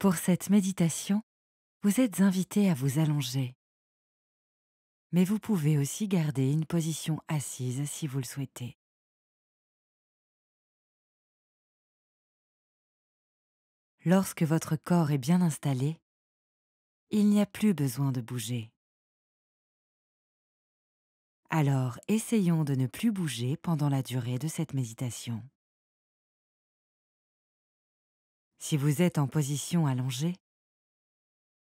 Pour cette méditation, vous êtes invité à vous allonger, mais vous pouvez aussi garder une position assise si vous le souhaitez. Lorsque votre corps est bien installé, il n'y a plus besoin de bouger. Alors, essayons de ne plus bouger pendant la durée de cette méditation. Si vous êtes en position allongée,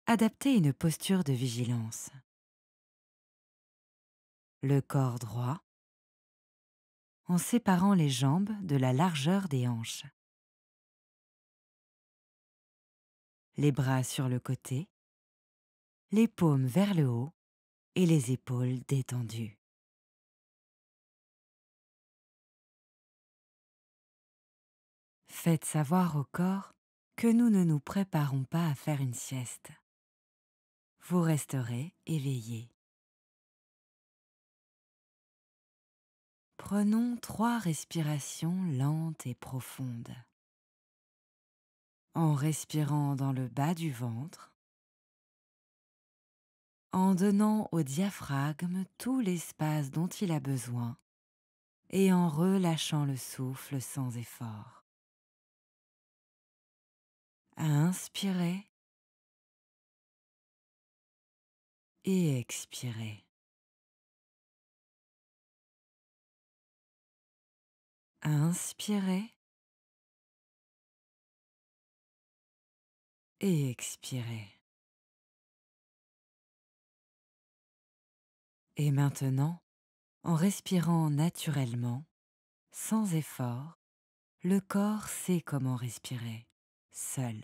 adaptez une posture de vigilance. Le corps droit, en séparant les jambes de la largeur des hanches. Les bras sur le côté, les paumes vers le haut et les épaules détendues. Faites savoir au corps que nous ne nous préparons pas à faire une sieste. Vous resterez éveillé. Prenons 3 respirations lentes et profondes. En respirant dans le bas du ventre, en donnant au diaphragme tout l'espace dont il a besoin et en relâchant le souffle sans effort. Inspirez et expirez. Inspirez et expirez. Et maintenant, en respirant naturellement, sans effort, le corps sait comment respirer, seul.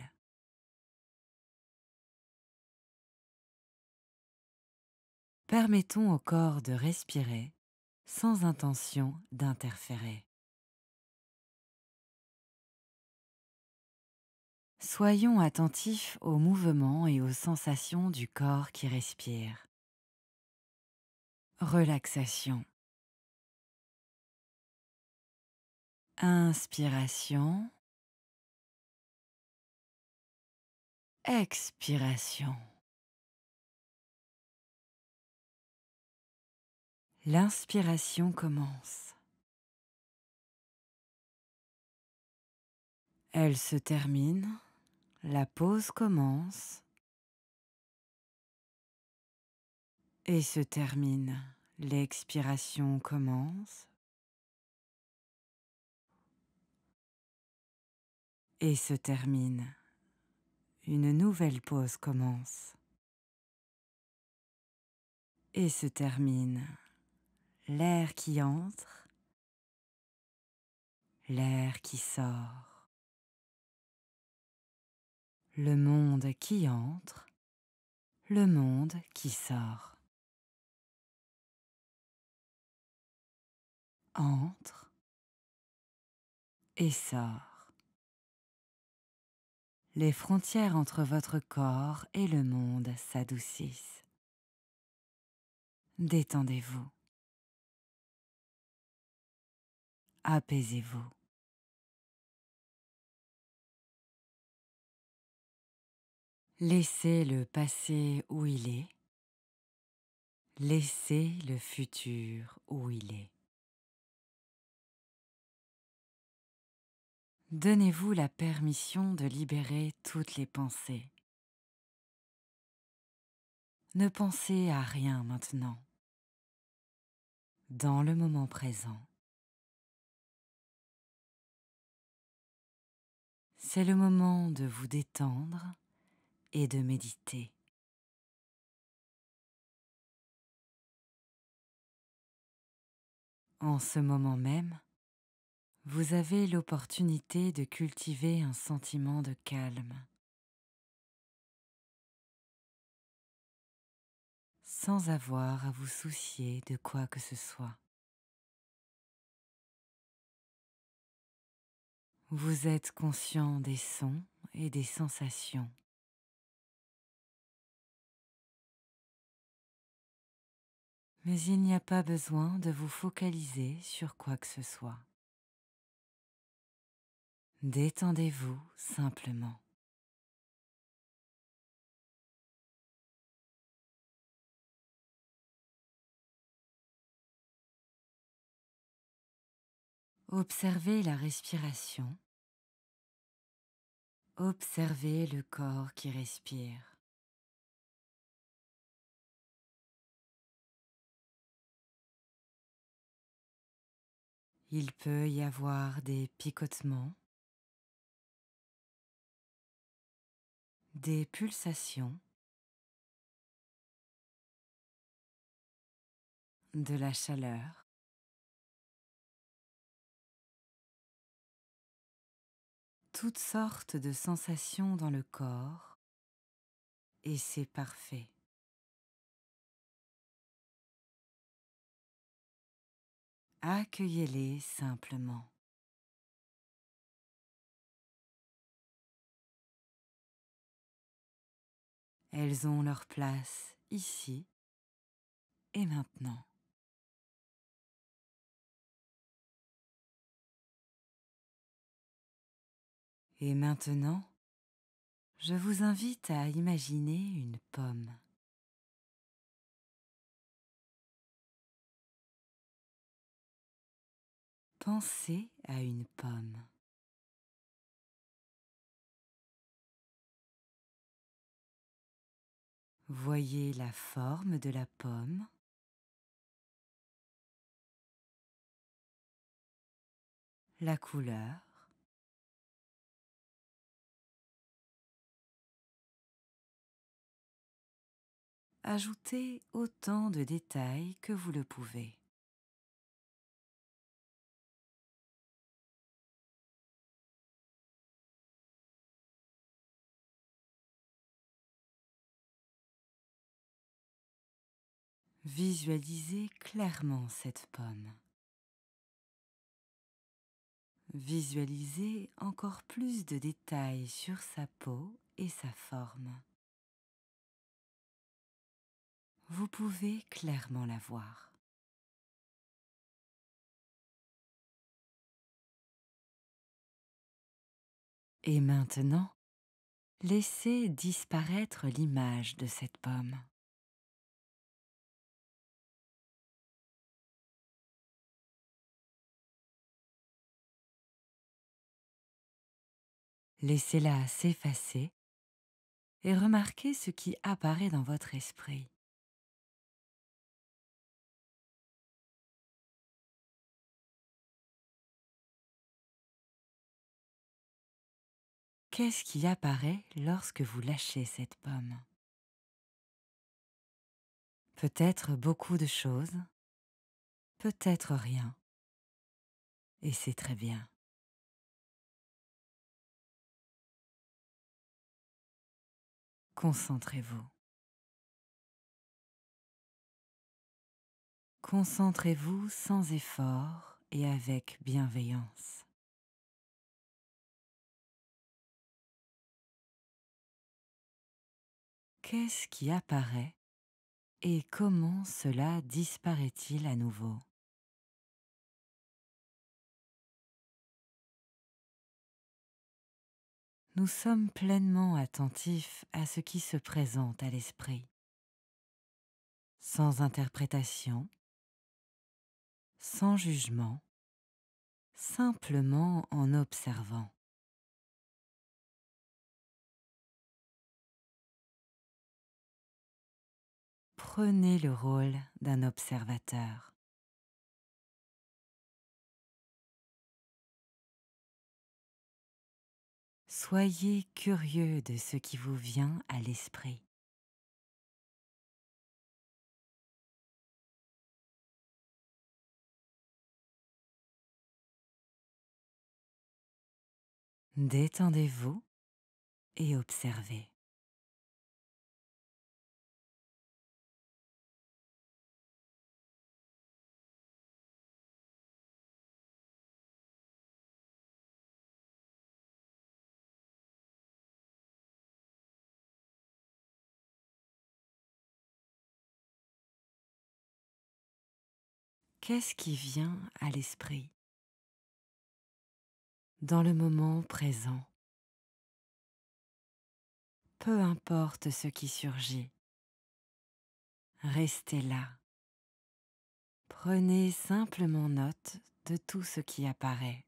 Permettons au corps de respirer sans intention d'interférer. Soyons attentifs aux mouvements et aux sensations du corps qui respire. Relaxation. Inspiration. Expiration. L'inspiration commence. Elle se termine, la pause commence et se termine. L'expiration commence et se termine. Une nouvelle pause commence et se termine. L'air qui entre, l'air qui sort. Le monde qui entre, le monde qui sort. Entre et sort. Les frontières entre votre corps et le monde s'adoucissent. Détendez-vous. Apaisez-vous. Laissez-le passer où il est. Laissez le futur où il est. Donnez-vous la permission de libérer toutes les pensées. Ne pensez à rien maintenant. Dans le moment présent. C'est le moment de vous détendre et de méditer. En ce moment même, vous avez l'opportunité de cultiver un sentiment de calme, sans avoir à vous soucier de quoi que ce soit. Vous êtes conscient des sons et des sensations. Mais il n'y a pas besoin de vous focaliser sur quoi que ce soit. Détendez-vous simplement. Observez la respiration. Observez le corps qui respire. Il peut y avoir des picotements, des pulsations, de la chaleur. Toutes sortes de sensations dans le corps, et c'est parfait. Accueillez-les simplement. Elles ont leur place ici et maintenant. Et maintenant, je vous invite à imaginer une pomme. Pensez à une pomme. Voyez la forme de la pomme, la couleur, ajoutez autant de détails que vous le pouvez. Visualisez clairement cette pomme. Visualisez encore plus de détails sur sa peau et sa forme. Vous pouvez clairement la voir. Et maintenant, laissez disparaître l'image de cette pomme. Laissez-la s'effacer et remarquez ce qui apparaît dans votre esprit. Qu'est-ce qui apparaît lorsque vous lâchez cette pomme? Peut-être beaucoup de choses, peut-être rien, et c'est très bien. Concentrez-vous. Concentrez-vous sans effort et avec bienveillance. Qu'est-ce qui apparaît et comment cela disparaît-il à nouveau? Nous sommes pleinement attentifs à ce qui se présente à l'esprit, sans interprétation, sans jugement, simplement en observant. Prenez le rôle d'un observateur. Soyez curieux de ce qui vous vient à l'esprit. Détendez-vous et observez. Qu'est-ce qui vient à l'esprit dans le moment présent? Peu importe ce qui surgit, restez là. Prenez simplement note de tout ce qui apparaît.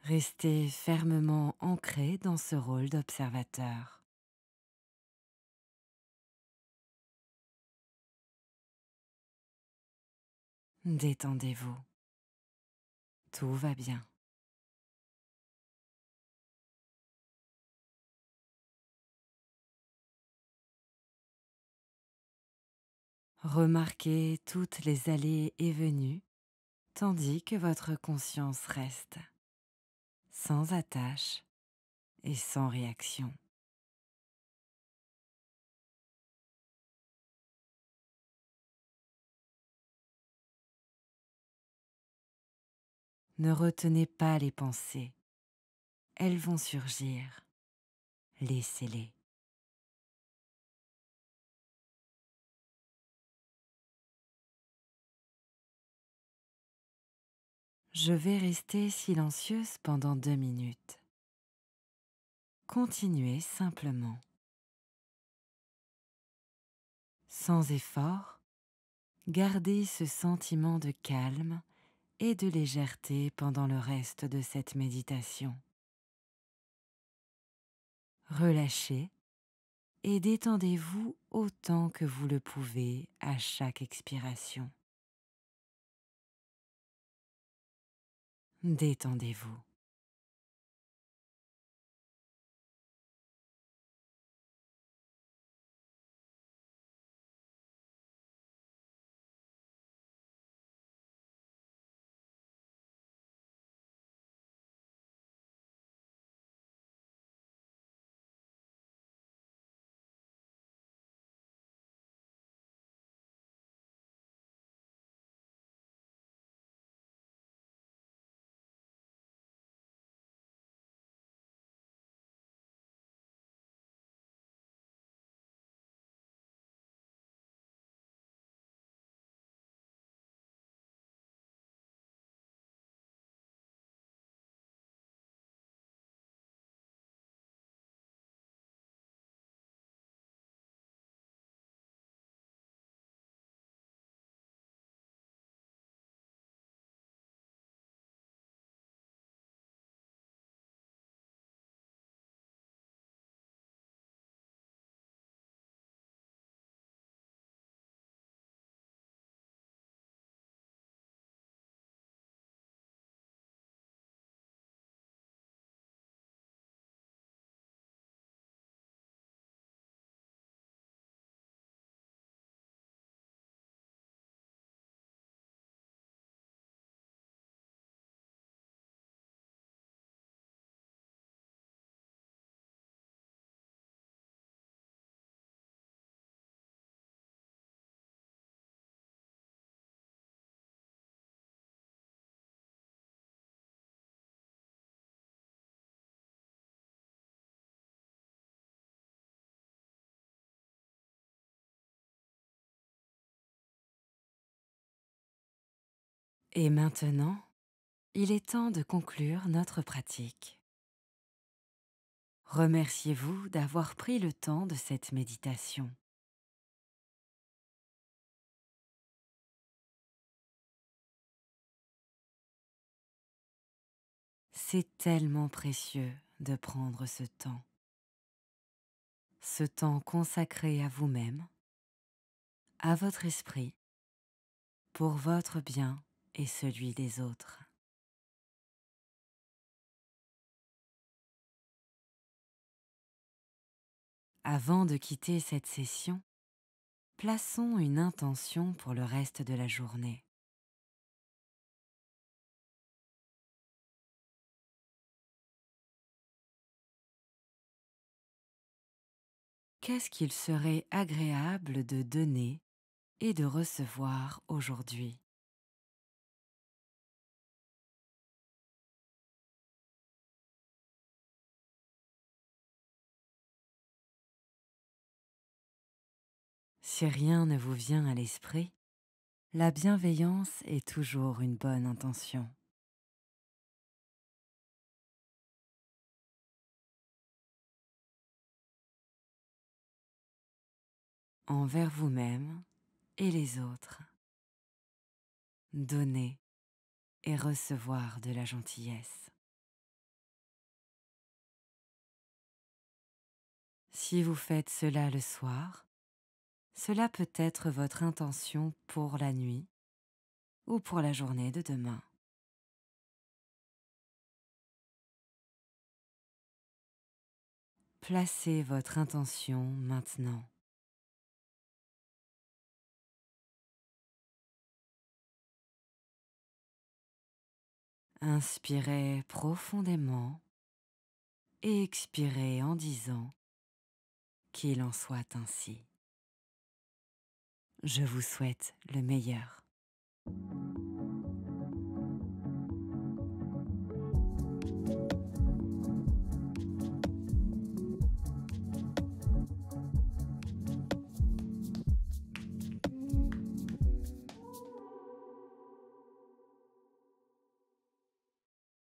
Restez fermement ancré dans ce rôle d'observateur. Détendez-vous, tout va bien. Remarquez toutes les allées et venues tandis que votre conscience reste sans attache et sans réaction. Ne retenez pas les pensées, elles vont surgir, laissez-les. Je vais rester silencieuse pendant 2 minutes. Continuez simplement. Sans effort, gardez ce sentiment de calme et de légèreté pendant le reste de cette méditation. Relâchez et détendez-vous autant que vous le pouvez à chaque expiration. Détendez-vous. Et maintenant, il est temps de conclure notre pratique. Remerciez-vous d'avoir pris le temps de cette méditation. C'est tellement précieux de prendre ce temps consacré à vous-même, à votre esprit, pour votre bien et celui des autres. Avant de quitter cette session, plaçons une intention pour le reste de la journée. Qu'est-ce qu'il serait agréable de donner et de recevoir aujourd'hui? Si rien ne vous vient à l'esprit, la bienveillance est toujours une bonne intention. envers vous-même et les autres. Donner et recevoir de la gentillesse. Si vous faites cela le soir, cela peut être votre intention pour la nuit ou pour la journée de demain. Placez votre intention maintenant. Inspirez profondément et expirez en disant qu'il en soit ainsi. Je vous souhaite le meilleur.